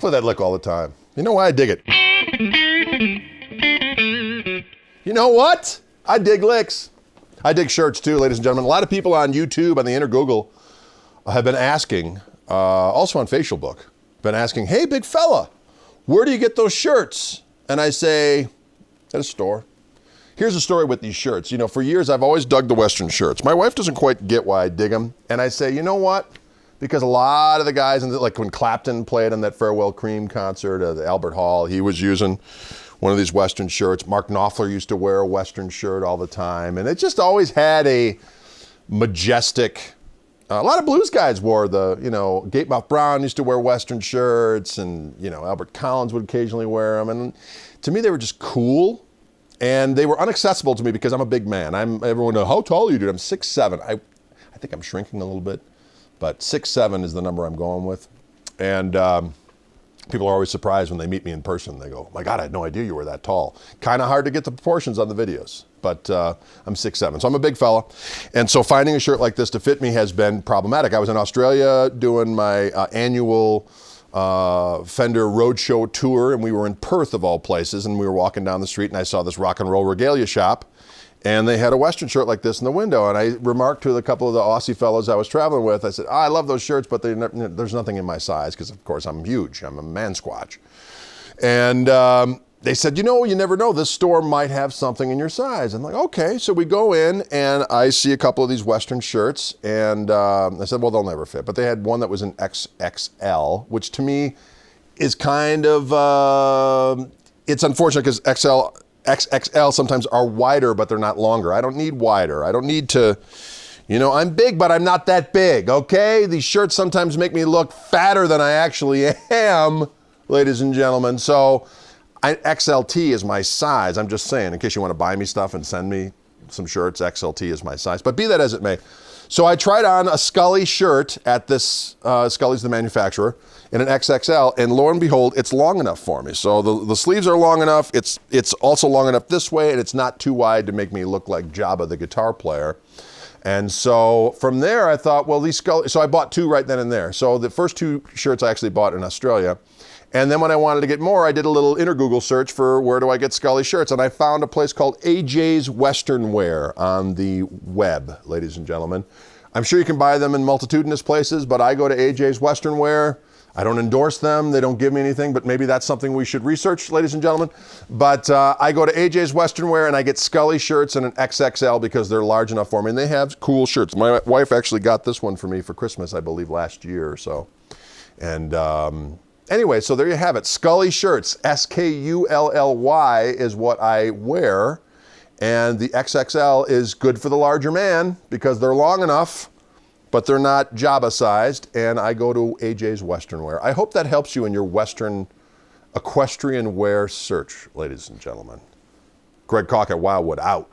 play that lick all the time. You know why I dig it? You know what? I dig licks. I dig shirts too, ladies and gentlemen. A lot of people on YouTube, on the inner Google, have been asking, also on Facebook, been asking, hey, big fella, where do you get those shirts? And I say, at a store. Here's the story with these shirts. You know, for years, I've always dug the Western shirts. My wife doesn't quite get why I dig them. And I say, you know what? Because a lot of the guys, like when Clapton played on that Farewell Cream concert at the Albert Hall, he was using one of these Western shirts. Mark Knopfler used to wear a Western shirt all the time. And it just always had a majestic, a lot of blues guys wore the, you know, Gatemouth Brown used to wear Western shirts, and, you know, Albert Collins would occasionally wear them. And to me, they were just cool. And they were inaccessible to me because I'm a big man. Everyone knows, how tall are you, dude? I'm 6'7". I think I'm shrinking a little bit, but 6'7" is the number I'm going with. And people are always surprised when they meet me in person. They go, my God, I had no idea you were that tall. Kind of hard to get the proportions on the videos, but I'm 6'7", so I'm a big fella. And so finding a shirt like this to fit me has been problematic. I was in Australia doing my annual Fender Roadshow tour, and we were in Perth of all places, and we were walking down the street and I saw this rock and roll regalia shop, and they had a Western shirt like this in the window, and I remarked to a couple of the Aussie fellows I was traveling with, I said, I love those shirts, but there's nothing in my size, because of course I'm huge, I'm a man squatch. And they said, you know, you never know, this store might have something in your size. I'm like, okay. So we go in and I see a couple of these Western shirts, and I said, well, they'll never fit. But they had one that was an XXL, which to me is kind of, it's unfortunate because XXL sometimes are wider, but they're not longer. I don't need wider. I don't need to, you know, I'm big, but I'm not that big, okay? These shirts sometimes make me look fatter than I actually am, ladies and gentlemen. So XLT is my size. I'm just saying, in case you want to buy me stuff and send me some shirts, XLT is my size. But be that as it may. So I tried on a Scully shirt at this, Scully's the manufacturer, in an XXL, and lo and behold, it's long enough for me. So the sleeves are long enough. It's also long enough this way, and it's not too wide to make me look like Jabba the guitar player. And so from there, I thought, well, these Scully, so I bought two right then and there. So the first two shirts I actually bought in Australia. And then when I wanted to get more, I did a little inner Google search for where do I get Scully shirts, and I found a place called AJ's Western Wear on the web, ladies and gentlemen. I'm sure you can buy them in multitudinous places, but I go to AJ's Western Wear. I don't endorse them. They don't give me anything, but maybe that's something we should research, ladies and gentlemen. But I go to AJ's Western Wear and I get Scully shirts in an XXL because they're large enough for me, and they have cool shirts. My wife actually got this one for me for Christmas, I believe, last year or so. And anyway, so there you have it. Scully shirts, SKULLY is what I wear. And the XXL is good for the larger man because they're long enough, but they're not Jabba sized. And I go to AJ's Western Wear. I hope that helps you in your Western equestrian wear search, ladies and gentlemen. Greg Koch at Wildwood, out.